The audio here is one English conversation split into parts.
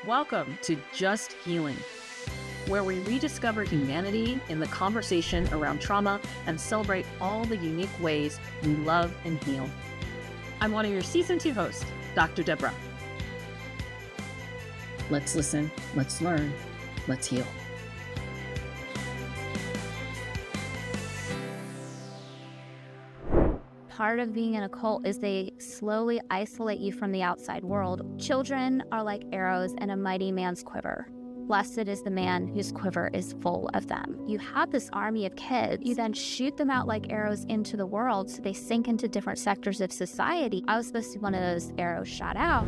Welcome to Just Healing, where we rediscover humanity in the conversation around trauma and celebrate all the unique ways we love and heal. I'm one of your Season 2 hosts, Dr. Debra. Let's listen, let's learn, let's heal. Part of being in a cult is they slowly isolate you from the outside world. Children are like arrows in a mighty man's quiver. Blessed is the man whose quiver is full of them. You have this army of kids. You then shoot them out like arrows into the world so they sink into different sectors of society. I was supposed to be one of those arrows shot out.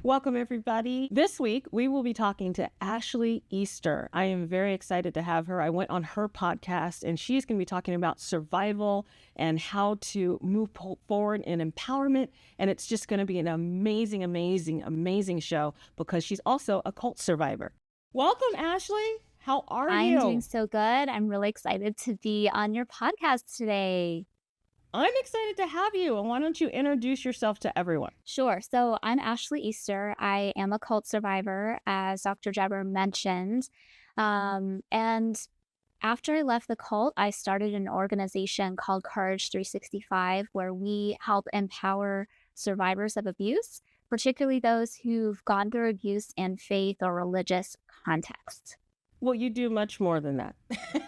Welcome, everybody. This week, we will be talking to Ashley Easter. I am very excited to have her. I went on her podcast, and she's going to be talking about survival and how to move forward in empowerment. And it's just going to be an amazing, amazing, amazing show because she's also a cult survivor. Welcome, Ashley. How are you? I'm doing so good. I'm really excited to be on your podcast today. I'm excited to have you. And why don't you introduce yourself to everyone? Sure. So I'm Ashley Easter. I am a cult survivor, as Dr. Debra mentioned. And after I left the cult, I started an organization called Courage 365, where we help empower survivors of abuse, particularly those who've gone through abuse in faith or religious context. Well, you do much more than that.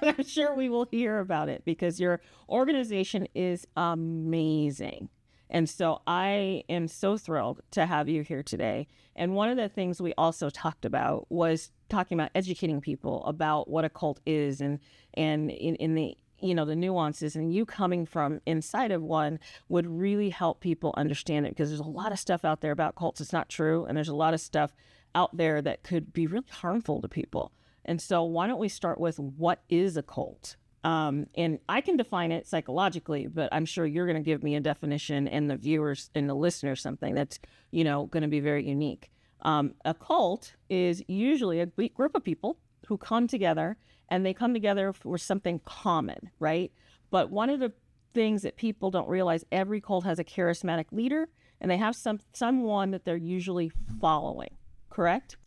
I'm sure we will hear about it because your organization is amazing. And so I am so thrilled to have you here today. And one of the things we also talked about was talking about educating people about what a cult is and in the the nuances, and you coming from inside of one would really help people understand it, because there's a lot of stuff out there about cults that's not true. And there's a lot of stuff out there that could be really harmful to people. And so why don't we start with what is a cult? And I can define it psychologically, but I'm sure you're going to give me a definition and the viewers and the listeners something that's, going to be very unique. A cult is usually a group of people who come together, and they come together for something common, right? But one of the things that people don't realize, every cult has a charismatic leader, and they have someone that they're usually following, correct?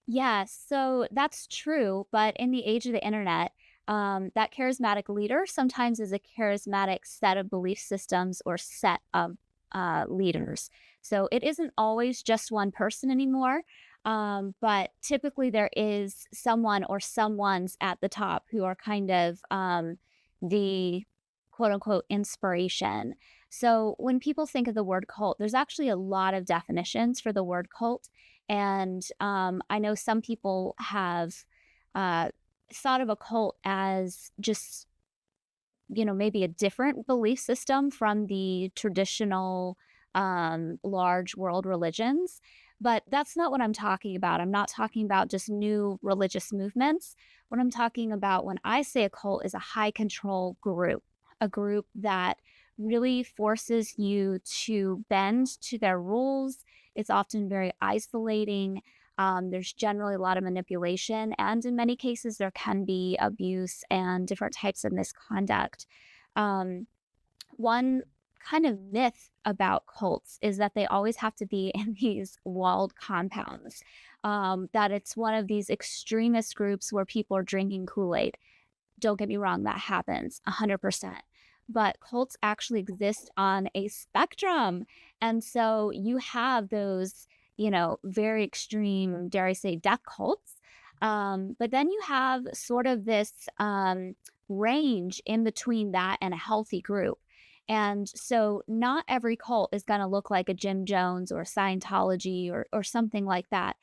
Yes, so that's true. But in the age of the internet, that charismatic leader sometimes is a charismatic set of belief systems or set of leaders. So it isn't always just one person anymore. But typically there is someone or someones at the top who are kind of the quote unquote inspiration. So when people think of the word cult, there's actually a lot of definitions for the word cult. And I know some people have thought of a cult as just, maybe a different belief system from the traditional large world religions. But that's not what I'm talking about. I'm not talking about just new religious movements. What I'm talking about when I say a cult is a high control group, a group that really forces you to bend to their rules. It's often very isolating. There's generally a lot of manipulation, and in many cases there can be abuse and different types of misconduct. One kind of myth about cults is that they always have to be in these walled compounds, that it's one of these extremist groups where people are drinking Kool-Aid. Don't get me wrong, that happens 100%. But cults actually exist on a spectrum. And so you have those, very extreme, dare I say, death cults. But then you have sort of this range in between that and a healthy group. And so not every cult is going to look like a Jim Jones or Scientology or something like that.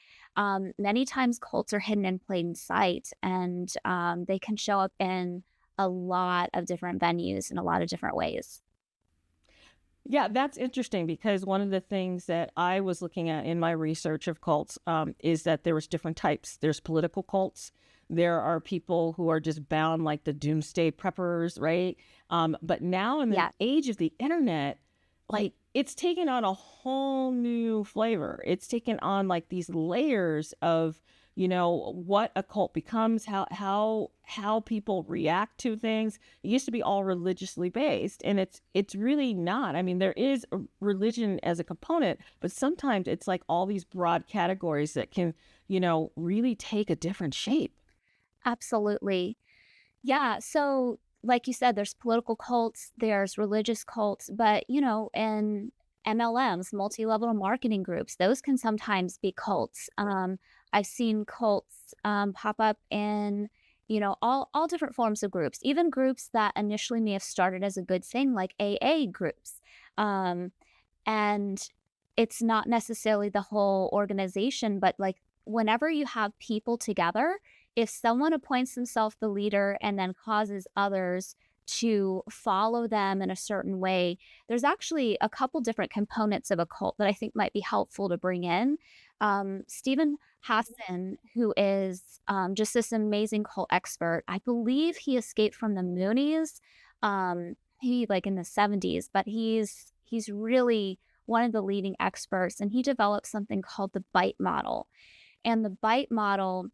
Many times cults are hidden in plain sight, and they can show up in a lot of different venues in a lot of different ways. Yeah, that's interesting, because one of the things that I was looking at in my research of cults is that there was different types. There's political cults. There are people who are just bound like the doomsday preppers, right? But now in the age of the internet, like it's taken on a whole new flavor. It's taken on like these layers of, what a cult becomes, how people react to things. It used to be all religiously based, and it's really not. I mean, there is a religion as a component, but sometimes it's like all these broad categories that can, really take a different shape. Absolutely. Yeah. So, like you said, there's political cults, there's religious cults, but, in MLMs, multi level marketing groups, those can sometimes be cults. I've seen cults pop up in, all different forms of groups, even groups that initially may have started as a good thing, like AA groups. Um, and it's not necessarily the whole organization, but like whenever you have people together, if someone appoints themselves the leader and then causes others to follow them in a certain way, there's actually a couple different components of a cult that I think might be helpful to bring in. Stephen Hassan, who is just this amazing cult expert, I believe he escaped from the Moonies, maybe like in the 70s, but he's really one of the leading experts, and he developed something called the bite model. And the bite model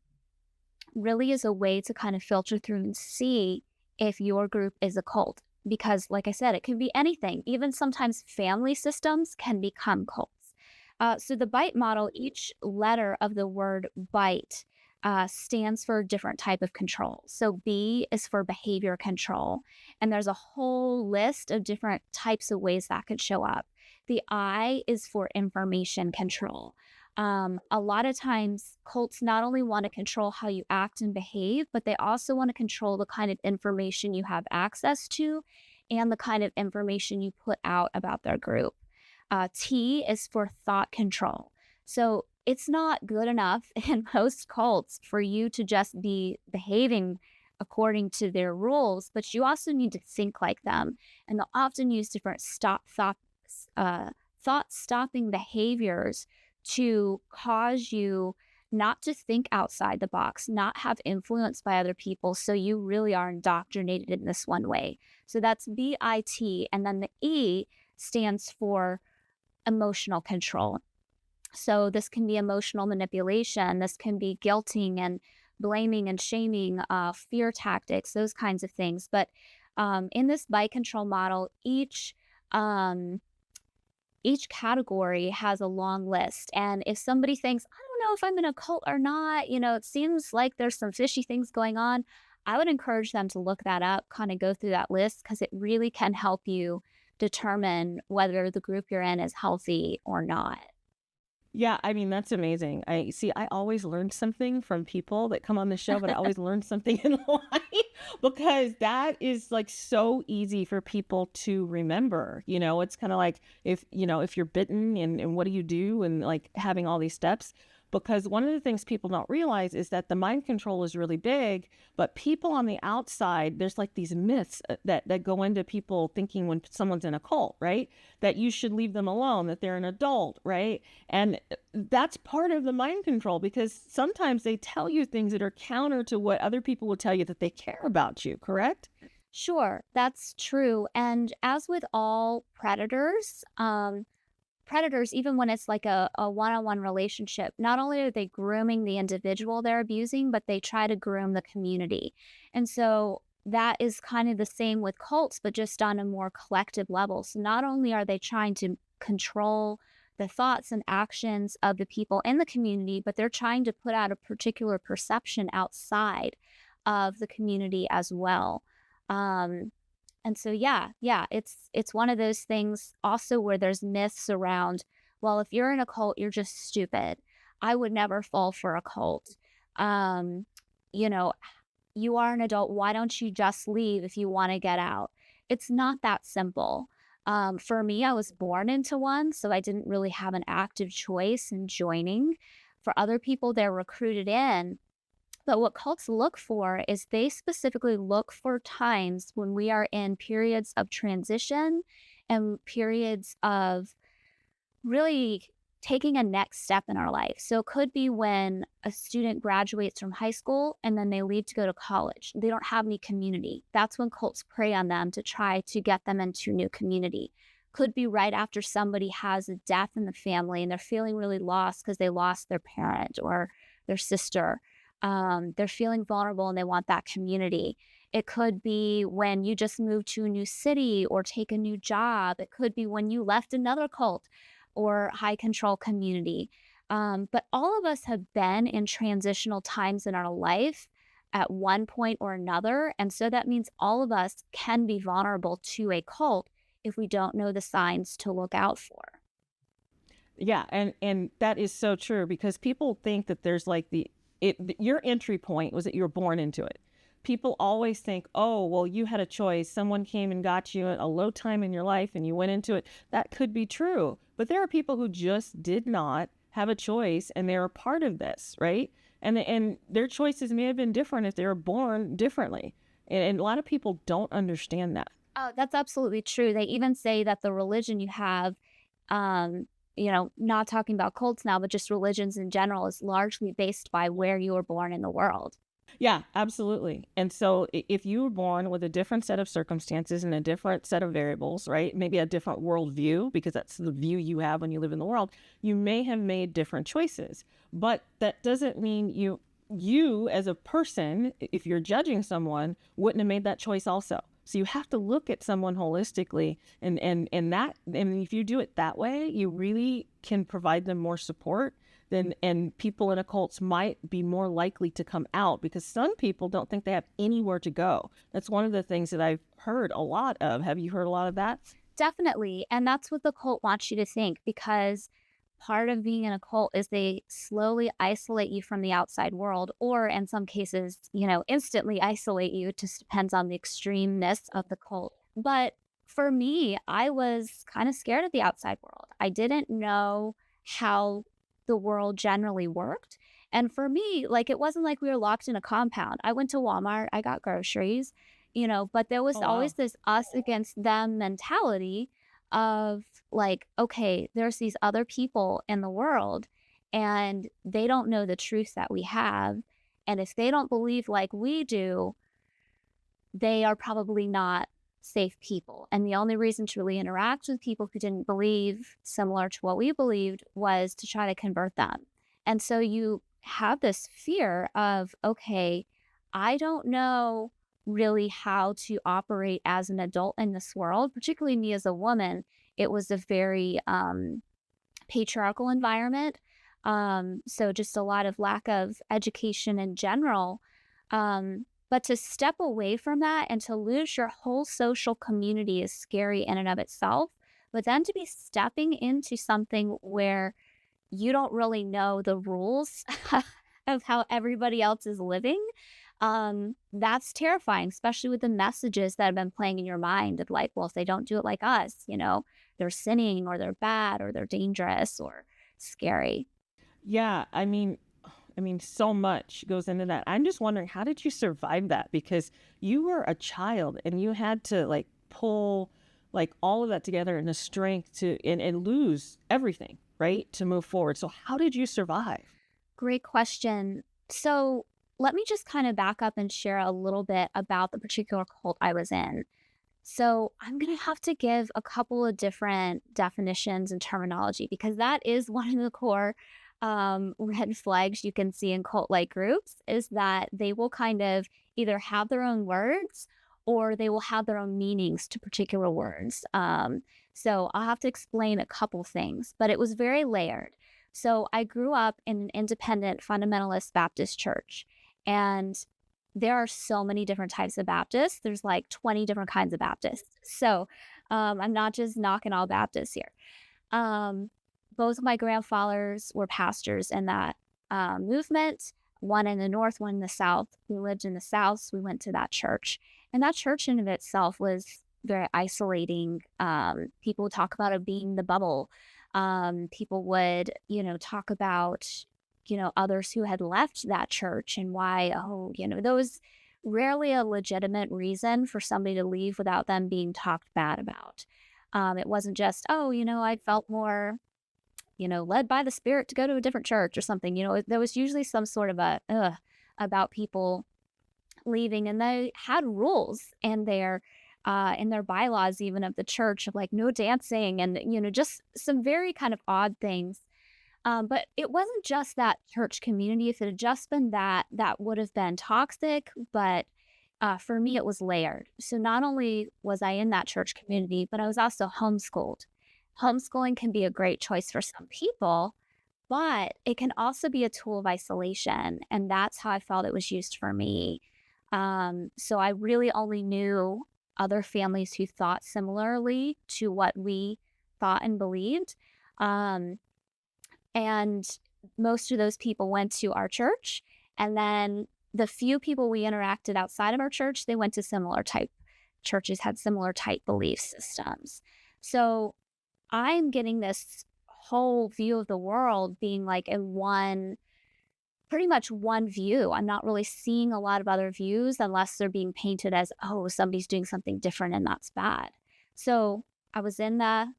really is a way to kind of filter through and see if your group is a cult. Because, like I said, it can be anything. Even sometimes family systems can become cults. So, the bite model, each letter of the word bite stands for a different type of control. So, B is for behavior control. And there's a whole list of different types of ways that could show up. The I is for information control. A lot of times, cults not only want to control how you act and behave, but they also want to control the kind of information you have access to and the kind of information you put out about their group. T is for thought control. So it's not good enough in most cults for you to just be behaving according to their rules, but you also need to think like them. And they'll often use different thought stopping behaviors to cause you not to think outside the box, not have influence by other people. So you really are indoctrinated in this one way. So that's BIT. And then the E stands for emotional control. So this can be emotional manipulation. This can be guilting and blaming and shaming, fear tactics, those kinds of things. But in this bite control model, each category has a long list. And if somebody thinks, I don't know if I'm in a cult or not, it seems like there's some fishy things going on, I would encourage them to look that up, kind of go through that list, because it really can help you determine whether the group you're in is healthy or not. Yeah, I mean, that's amazing. I always learn something from people that come on the show, but I always learn something in life because that is like so easy for people to remember. It's kind of like if you're bitten and what do you do, and like having all these steps. Because one of the things people don't realize is that the mind control is really big, but people on the outside, there's like these myths that go into people thinking when someone's in a cult, right? That you should leave them alone, that they're an adult, right? And that's part of the mind control, because sometimes they tell you things that are counter to what other people will tell you that they care about you, correct? Sure, that's true. And as with all predators, even when it's like a one-on-one relationship, not only are they grooming the individual they're abusing, but they try to groom the community. And so that is kind of the same with cults, but just on a more collective level. So not only are they trying to control the thoughts and actions of the people in the community, but they're trying to put out a particular perception outside of the community as well. Um, and so yeah, it's one of those things also where there's myths around, well, if you're in a cult, you're just stupid. I would never fall for a cult. Um, you know, you are an adult. Why don't you just leave if you want to get out? It's not that simple. For me, I was born into one, so I didn't really have an active choice in joining. For other people, they're recruited in, but what cults look for is they specifically look for times when we are in periods of transition and periods of really taking a next step in our life. So it could be when a student graduates from high school and then they leave to go to college. They don't have any community. That's when cults prey on them to try to get them into new community. Could be right after somebody has a death in the family and they're feeling really lost because they lost their parent or their sister. They're feeling vulnerable and they want that community. It could be when you just moved to a new city or take a new job. It could be when you left another cult or high control community. But all of us have been in transitional times in our life at one point or another. And so that means all of us can be vulnerable to a cult if we don't know the signs to look out for. Yeah, and that is so true because people think that there's like your entry point was that you were born into it. People always think, oh, well, you had a choice. Someone came and got you at a low time in your life and you went into it. That could be true. But there are people who just did not have a choice and they were part of this, right? And their choices may have been different if they were born differently. And a lot of people don't understand that. Oh, that's absolutely true. They even say that the religion you have, not talking about cults now, but just religions in general, is largely based by where you were born in the world. Yeah, absolutely. And so if you were born with a different set of circumstances and a different set of variables, right? Maybe a different worldview, because that's the view you have when you live in the world, you may have made different choices. But that doesn't mean you as a person, if you're judging someone, wouldn't have made that choice also. So you have to look at someone holistically and if you do it that way, you really can provide them more support and people in occults might be more likely to come out because some people don't think they have anywhere to go. That's one of the things that I've heard a lot of. Have you heard a lot of that? Definitely. And that's what the cult wants you to think, because part of being in a cult is they slowly isolate you from the outside world, or in some cases, instantly isolate you. It just depends on the extremeness of the cult. But for me, I was kind of scared of the outside world. I didn't know how the world generally worked. And for me, like, it wasn't like we were locked in a compound. I went to Walmart, I got groceries, but there was Oh, always wow. this us against them mentality of like, okay, there's these other people in the world and they don't know the truth that we have. And if they don't believe like we do, they are probably not safe people. And the only reason to really interact with people who didn't believe similar to what we believed was to try to convert them. And so you have this fear of, okay, I don't know really how to operate as an adult in this world, particularly me as a woman. It was a very patriarchal environment. So just a lot of lack of education in general. But to step away from that and to lose your whole social community is scary in and of itself. But then to be stepping into something where you don't really know the rules of how everybody else is living, that's terrifying, especially with the messages that have been playing in your mind of like, well, if they don't do it like us, they're sinning or they're bad or they're dangerous or scary. Yeah, I mean, so much goes into that. I'm just wondering, how did you survive that? Because you were a child and you had to like pull like all of that together in the strength and lose everything, right? To move forward. So how did you survive? Great question. So let me just kind of back up and share a little bit about the particular cult I was in. So I'm going to have to give a couple of different definitions and terminology because that is one of the core red flags you can see in cult-like groups is that they will kind of either have their own words or they will have their own meanings to particular words. So I'll have to explain a couple things, but it was very layered. So I grew up in an independent fundamentalist Baptist church, and there are so many different types of Baptists. There's like 20 different kinds of Baptists. So I'm not just knocking all Baptists here. Um, Both of my grandfathers were pastors in that movement, one in the North, one in the South. We lived in the South, so we went to that church. And that church in of itself was very isolating. People would talk about it being the bubble. People would, talk about, others who had left that church and why, there was rarely a legitimate reason for somebody to leave without them being talked bad about. It wasn't just, I felt more, led by the Spirit to go to a different church or something. There was usually some sort of a about people leaving, and they had rules and their in their bylaws, even of the church, of like no dancing and, just some very kind of odd things. But it wasn't just that church community. If it had just been that, that would have been toxic. But for me, it was layered. So not only was I in that church community, but I was also homeschooled. Homeschooling can be a great choice for some people, but it can also be a tool of isolation. And that's how I felt it was used for me. So I really only knew other families who thought similarly to what we thought and believed. Um, and most of those people went to our church. And then the few people we interacted outside of our church, they went to similar type churches, had similar type belief systems. So I'm getting this whole view of the world being like in one, pretty much one view. I'm not really seeing a lot of other views unless they're being painted as, oh, somebody's doing something different and that's bad. So I was in that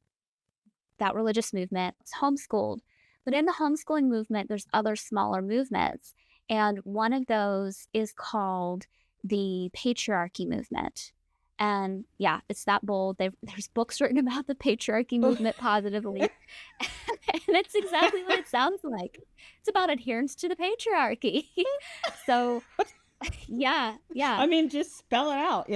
religious movement, was homeschooled. But in the homeschooling movement, there's other smaller movements. And one of those is called the patriarchy movement. And yeah, it's that bold. There's books written about the patriarchy movement positively. And it's exactly what it sounds like. It's about adherence to the patriarchy. So yeah, yeah. I mean, just spell it out,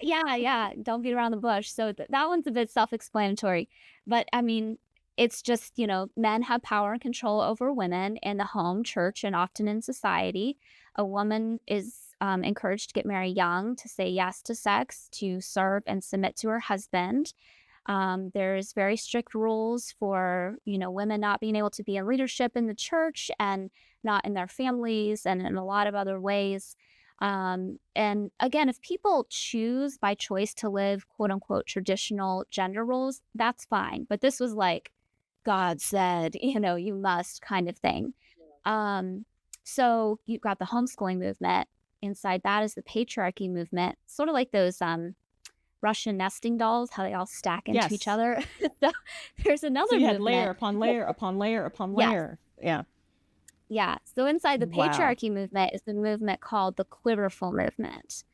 Yeah. Don't beat around the bush. So that one's a bit self-explanatory. But I mean, it's just, men have power and control over women in the home, church, and often in society. A woman is encouraged to get married young, to say yes to sex, to serve and submit to her husband. There's very strict rules for, women not being able to be in leadership in the church and not in their families and in a lot of other ways. And again, if people choose by choice to live quote unquote traditional gender roles, that's fine. But this was like, God said, you must kind of thing. So you've got the homeschooling movement. Inside that is the patriarchy movement, sort of like those Russian nesting dolls, how they all stack into each Yes. other. So there's another So you had movement. layer upon layer upon layer upon Yes. layer. Yeah. Yeah. So inside the Wow. patriarchy movement is the movement called the Quiverful movement.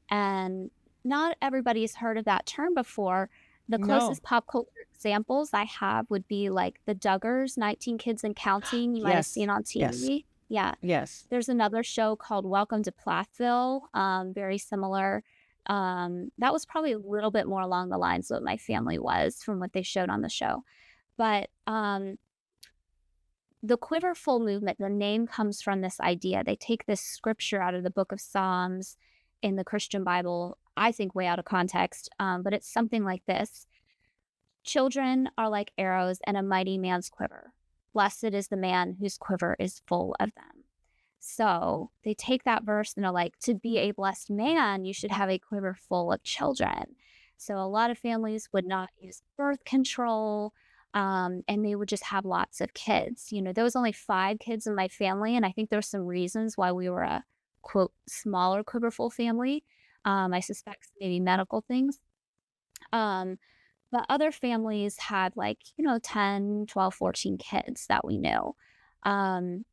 And not everybody's heard of that term before. The No. closest pop culture examples I have would be like the Duggars, 19 Kids and Counting. You might have Yes. seen on TV. Yeah. Yes. There's another show called Welcome to Plathville, very similar. That was probably a little bit more along the lines of what my family was from what they showed on the show. But the Quiverful movement, the name comes from this idea. They take this scripture out of the book of Psalms in the Christian Bible, I think way out of context, but it's something like this. Children are like arrows in a mighty man's quiver. Blessed is the man whose quiver is full of them. So they take that verse and are like, to be a blessed man, you should have a quiver full of children. So a lot of families would not use birth control, and they would just have lots of kids. There was only 5 kids in my family, and I think there's some reasons why we were a, quote, smaller quiverful family. I suspect maybe medical things. But other families had 10, 12, 14 kids that we knew. And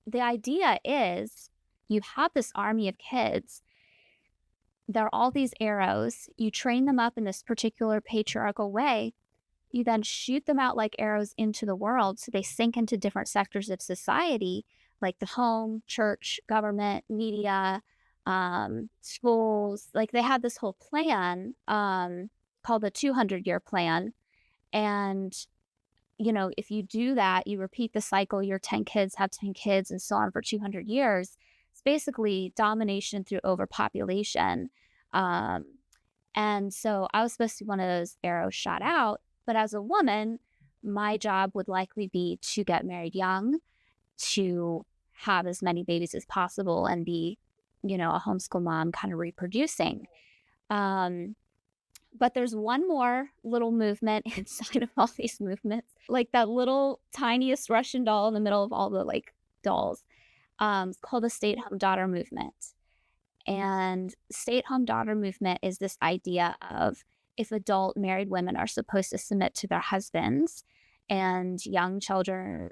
the idea is you have this army of kids. They're all these arrows. You train them up in this particular patriarchal way. You then shoot them out like arrows into the world. So they sink into different sectors of society, like the home, church, government, media, schools. Like they had this whole plan called the 200-year plan. And, if you do that, you repeat the cycle, your 10 kids have 10 kids and so on for 200 years. It's basically domination through overpopulation. And so I was supposed to be one of those arrows shot out. But as a woman, my job would likely be to get married young, to have as many babies as possible and be, a homeschool mom kind of reproducing. But there's one more little movement inside of all these movements, like that little tiniest Russian doll in the middle of all the dolls. It's called the stay-at-home daughter movement. And stay-at-home daughter movement is this idea of if adult married women are supposed to submit to their husbands and young children,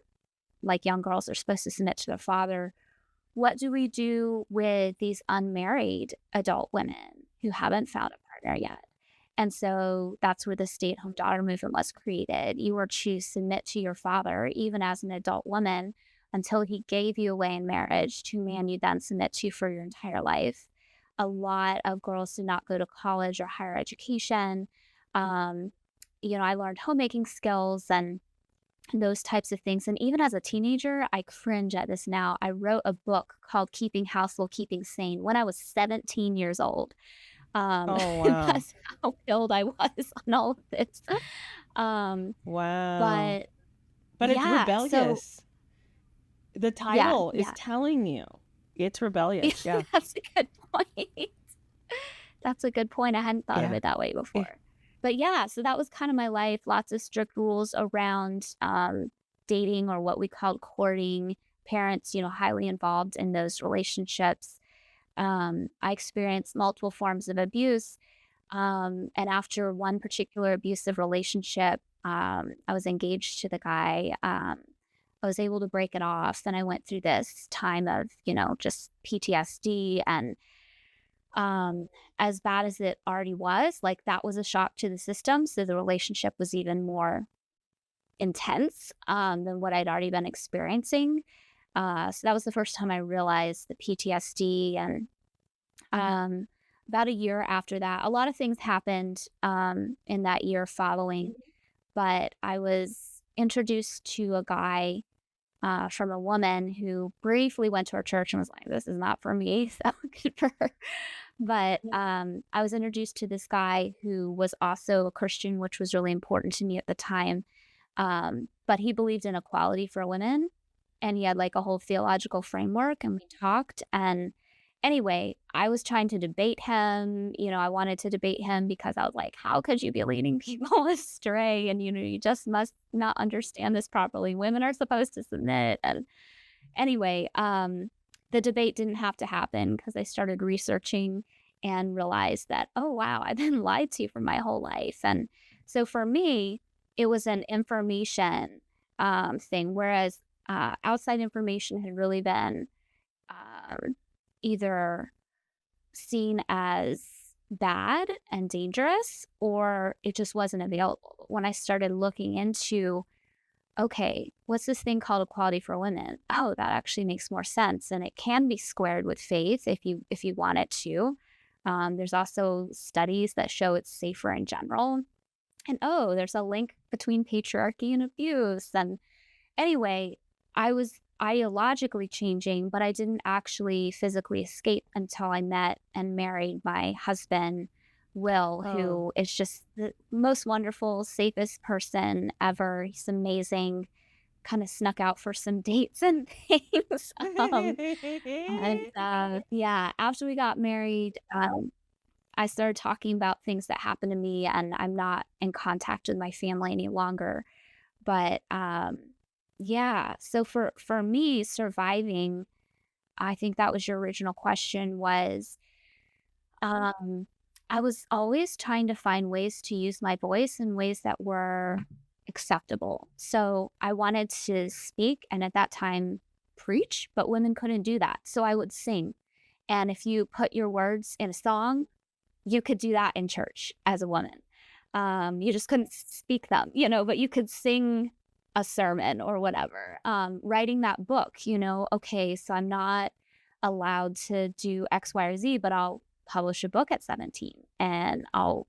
like young girls, are supposed to submit to their father, what do we do with these unmarried adult women? who haven't found a partner yet. And so that's where the stay-at-home daughter movement was created. You were to submit to your father, even as an adult woman, until he gave you away in marriage to a man you then submit to for your entire life. A lot of girls did not go to college or higher education. Um, I learned homemaking skills and those types of things. And even as a teenager, I cringe at this now. I wrote a book called Keeping House While Keeping Sane when I was 17 years old. Oh, wow. That's how pilled I was on all of this. Um, Wow. but But it's yeah, so rebellious. The yeah, title is yeah. telling you it's rebellious. Yeah. That's a good point. That's a good point. I hadn't thought of Yeah. it that way Yeah. before. But yeah, so that was kind of my life. Lots of strict rules around dating, or what we called courting. Parents, highly involved in those relationships. I experienced multiple forms of abuse. And after one particular abusive relationship, I was engaged to the guy. I was able to break it off. Then I went through this time of, just PTSD, and as bad as it already was, like, that was a shock to the system. So the relationship was even more intense than what I'd already been experiencing. So that was the first time I realized the PTSD. And um, about a year after that, a lot of things happened in that year following, but I was introduced to a guy from a woman who briefly went to our church and was like, "This is not for me." So good for her. But I was introduced to this guy who was also a Christian, which was really important to me at the time. But he believed in equality for women, and he had like a whole theological framework, and we talked. And anyway, I was trying to debate him. I wanted to debate him because I was like, how could you be leading people astray? And, you just must not understand this properly. Women are supposed to submit. And anyway, the debate didn't have to happen because I started researching and realized that, oh, wow, I've been lied to for my whole life. And so for me, it was an information thing, whereas outside information had really been um, either seen as bad and dangerous, or it just wasn't available. When I started looking into, okay, what's this thing called equality for women? Oh, that actually makes more sense, and it can be squared with faith if you want it to. There's also studies that show it's safer in general. And oh, there's a link between patriarchy and abuse. And anyway, I was ideologically changing, but I didn't actually physically escape until I met and married my husband, Will, Oh. who is just the most wonderful, safest person ever. He's amazing. Kind of snuck out for some dates and things. Yeah, after we got married, I started talking about things that happened to me, and I'm not in contact with my family any longer. But yeah, so for me, surviving, I think that was your original question, was um I was always trying to find ways to use my voice in ways that were acceptable. So I wanted to speak, and at that time preach, but women couldn't do that. So I would sing. And if you put your words in a song, you could do that in church as a woman. You just couldn't speak them, but you could sing a sermon or whatever. Writing that book, okay, so I'm not allowed to do X, Y, or Z, but I'll publish a book at 17, and I'll,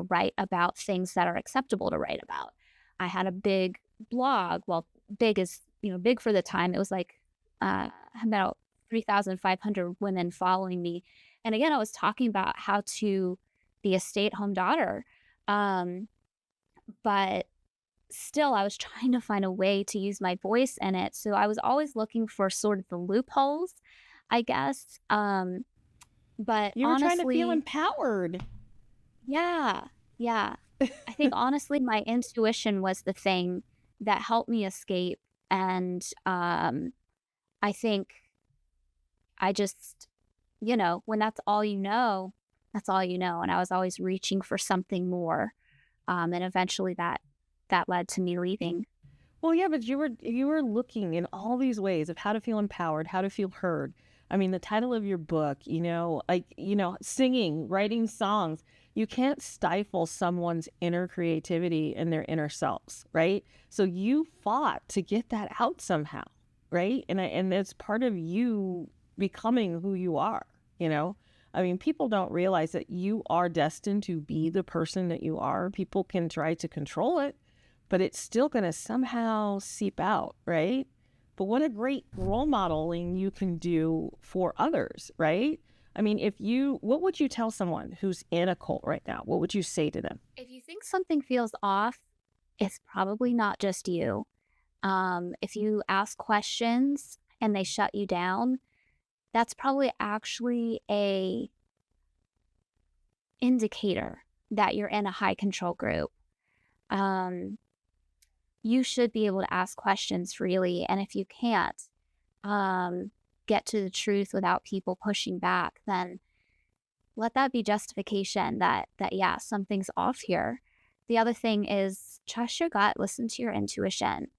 write about things that are acceptable to write about. I had a big blog. Well, big is, big for the time. It was like about 3,500 women following me. And again, I was talking about how to be a stay-at-home daughter. Um, but still, I was trying to find a way to use my voice in it. So I was always looking for sort of the loopholes, I guess. But You were trying to feel honestly, empowered. yeah, yeah. I think honestly, my intuition was the thing that helped me escape. And I think I just, when that's all you know, that's all you know. And I was always reaching for something more. And eventually that led to me leaving. Well, yeah, but you were looking in all these ways of how to feel empowered, how to feel heard. I mean, the title of your book, like, singing, writing songs, you can't stifle someone's inner creativity and their inner selves, right? So you fought to get that out somehow, right? And it's part of you becoming who you are, you know? I mean, people don't realize that you are destined to be the person that you are. People can try to control it, but it's still going to somehow seep out, right? But what a great role modeling you can do for others, right? I mean, what would you tell someone who's in a cult right now? What would you say to them? If you think something feels off, it's probably not just you. If you ask questions and they shut you down, that's probably actually a indicator that you're in a high control group. Um, you should be able to ask questions freely, and if you can't um, get to the truth without people pushing back, then let that be justification that yeah, something's off here. The other thing is trust your gut, listen to your intuition.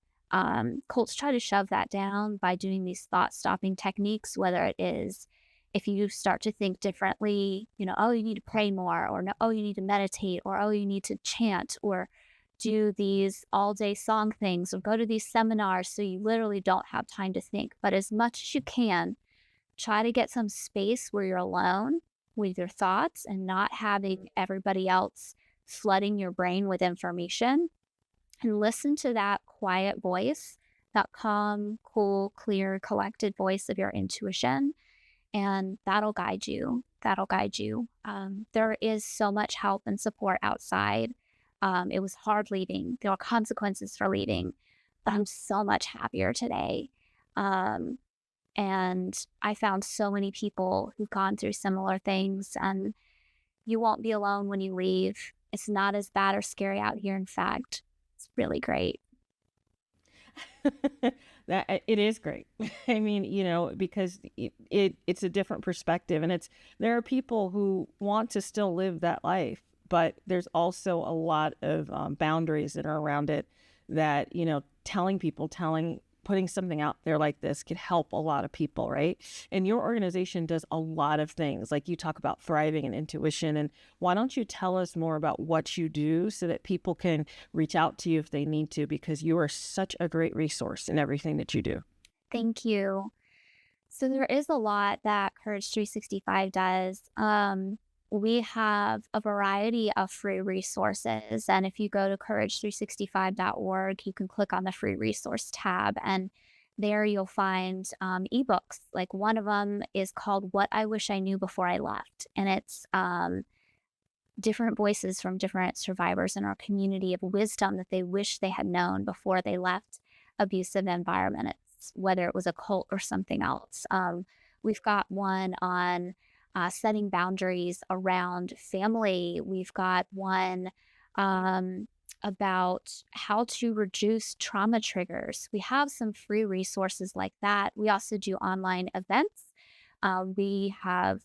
Cults try to shove that down by doing these thought stopping techniques, whether it is if you start to think differently, oh, you need to pray more, or no, oh, you need to meditate, or oh, you need to chant, or do these all day song things, or go to these seminars so you literally don't have time to think. But as much as you can, try to get some space where you're alone with your thoughts and not having everybody else flooding your brain with information, and listen to that quiet voice, that calm, cool, clear, collected voice of your intuition, and that'll guide you. That'll guide you. There is so much help and support outside. It was hard leaving. There are consequences for leaving, but I'm so much happier today. Um, and I found so many people who've gone through similar things, and you won't be alone when you leave. It's not as bad or scary out here. In fact, it's really great. That it is great. I mean, because it's a different perspective, and there are people who want to still live that life, but there's also a lot of boundaries that are around it that, putting something out there like this could help a lot of people, right? And your organization does a lot of things. Like you talk about thriving and intuition. And why don't you tell us more about what you do so that people can reach out to you if they need to, because you are such a great resource in everything that you do. Thank you. So there is a lot that Courage 365 does. We have a variety of free resources. And if you go to courage365.org, you can click on the free resource tab, and there you'll find ebooks. Like one of them is called What I Wish I Knew Before I Left. And it's different voices from different survivors in our community of wisdom that they wish they had known before they left abusive environments, whether it was a cult or something else. We've got one on setting boundaries around family. We've got one about how to reduce trauma triggers. We have some free resources like that. We also do online events. We have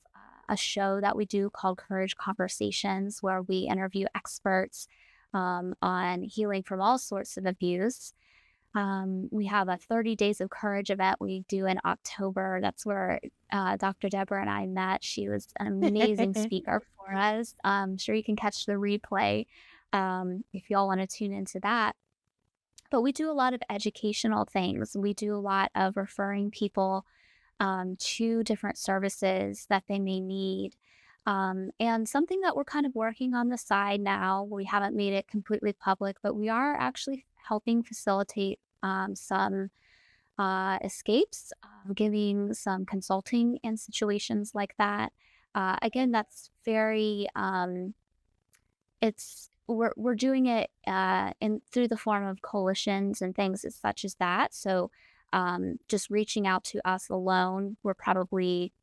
a show that we do called Courage Conversations, where we interview experts on healing from all sorts of abuse. We have a 30 Days of Courage event we do in October. That's where Dr. Debra and I met. She was an amazing speaker for us. I'm sure you can catch the replay if y'all want to tune into that. But we do a lot of educational things. We do a lot of referring people to different services that they may need. And something that we're kind of working on the side now, we haven't made it completely public, but we are actually helping facilitate some escapes, giving some consulting in situations like that. Again, that's very, we're doing it in through the form of coalitions and things such as that. So just reaching out to us alone, we're probably,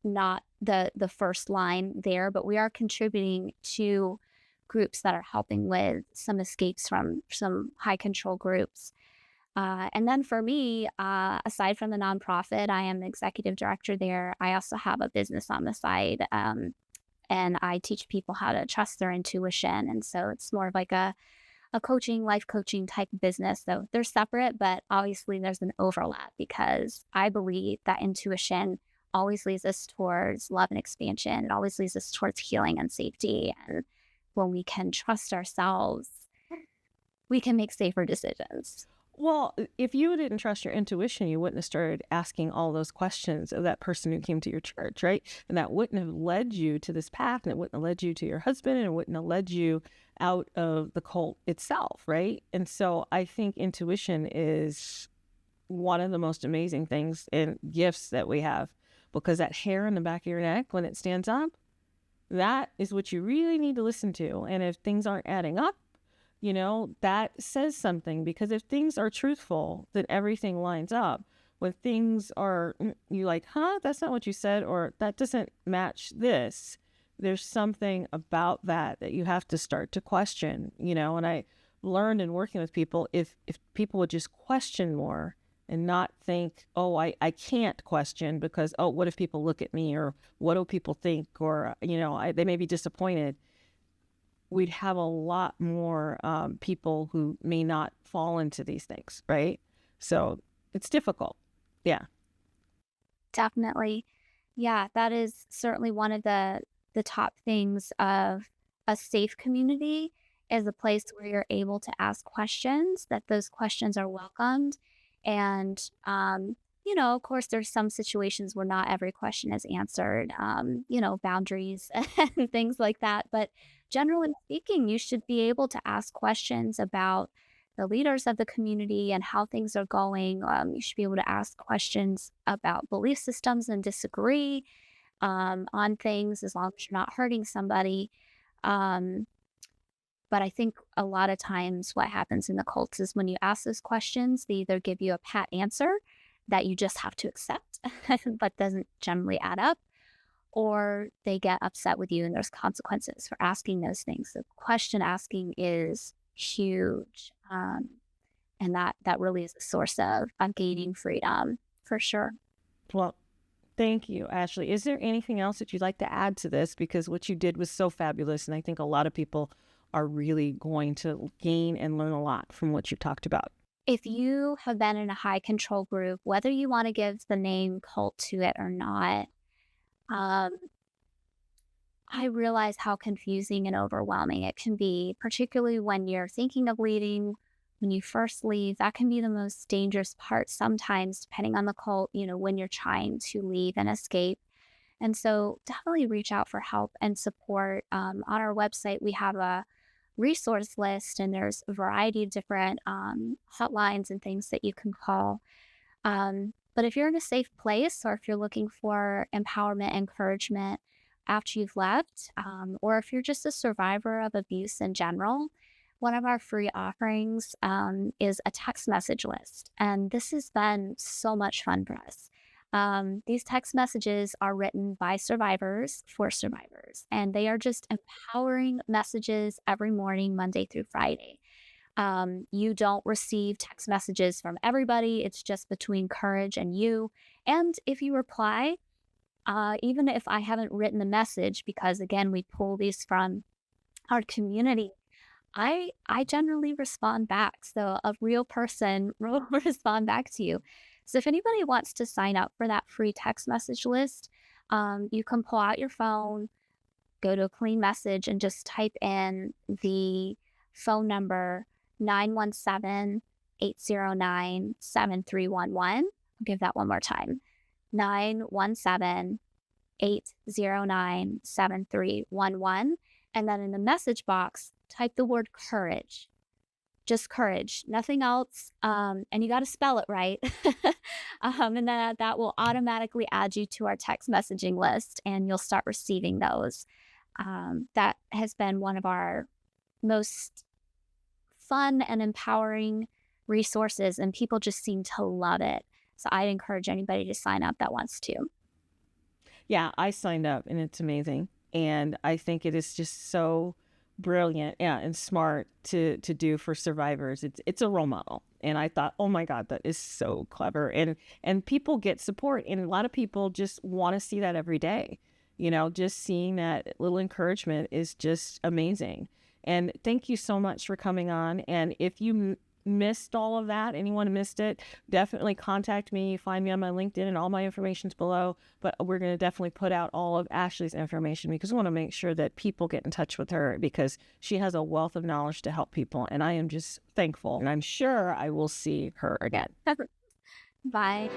not the first line there, but we are contributing to groups that are helping with some escapes from some high control groups. And then for me, aside from the nonprofit, I am the executive director there. I also have a business on the side, and I teach people how to trust their intuition. And so it's more of like a a coaching, life coaching type business. So they're separate, but obviously there's an overlap because I believe that intuition always leads us towards love and expansion. It always leads us towards healing and safety. And when we can trust ourselves, we can make safer decisions. Well, if you didn't trust your intuition, you wouldn't have started asking all those questions of that person who came to your church, right? And that wouldn't have led you to this path, and it wouldn't have led you to your husband, and it wouldn't have led you out of the cult itself, right? And so I think intuition is one of the most amazing things and gifts that we have, because that hair in the back of your neck, when it stands up, that is what you really need to listen to. And if things aren't adding up, that says something, because if things are truthful, then everything lines up. When things are, you like, that's not what you said, or that doesn't match this, there's something about that you have to start to question, and I learned in working with people, if people would just question more and not think, oh, I can't question because, oh, what if people look at me, or what do people think, or, they may be disappointed, we'd have a lot more people who may not fall into these things, right? So it's difficult. Yeah. Definitely. Yeah, that is certainly one of the top things of a safe community is a place where you're able to ask questions, that those questions are welcomed. And of course there's some situations where not every question is answered, boundaries and things like that. But generally speaking, you should be able to ask questions about the leaders of the community and how things are going. You should be able to ask questions about belief systems and disagree on things as long as you're not hurting somebody. Um, but I think a lot of times what happens in the cults is when you ask those questions, they either give you a pat answer that you just have to accept, but doesn't generally add up, or they get upset with you and there's consequences for asking those things. The question asking is huge. And that really is a source of gaining freedom for sure. Well, thank you, Ashley. Is there anything else that you'd like to add to this? Because what you did was so fabulous, and I think a lot of people are really going to gain and learn a lot from what you talked about. If you have been in a high control group, whether you want to give the name cult to it or not, I realize how confusing and overwhelming it can be, particularly when you're thinking of leaving. When you first leave, that can be the most dangerous part sometimes, depending on the cult, when you're trying to leave and escape. And so definitely reach out for help and support. On our website, we have a resource list, and there's a variety of different hotlines and things that you can call. But if you're in a safe place, or if you're looking for empowerment, encouragement after you've left, or if you're just a survivor of abuse in general, one of our free offerings is a text message list. And this has been so much fun for us. These text messages are written by survivors for survivors, and they are just empowering messages every morning, Monday through Friday. You don't receive text messages from everybody. It's just between Courage and you. And if you reply, even if I haven't written a message, because again, we pull these from our community, I generally respond back. So a real person will respond back to you. So if anybody wants to sign up for that free text message list, you can pull out your phone, go to a clean message, and just type in the phone number 917-809-7311. I'll give that one more time. 917-809-7311. And then in the message box, type the word courage. Just courage, nothing else. And you got to spell it right. And then that will automatically add you to our text messaging list, and you'll start receiving those. That has been one of our most fun and empowering resources, and people just seem to love it. So I'd encourage anybody to sign up that wants to. Yeah, I signed up, and it's amazing. And I think it is just so brilliant, and smart to do for survivors. It's a role model, and I thought, oh my God, that is so clever, and people get support, and a lot of people just want to see that every day. Just seeing that little encouragement is just amazing. And thank you so much for coming on. And if you missed all of that, anyone missed it, definitely contact me. Find me on my LinkedIn, and all my information's below. But we're going to definitely put out all of Ashley's information, because we want to make sure that people get in touch with her, because she has a wealth of knowledge to help people. And I am just thankful. And I'm sure I will see her again. Bye.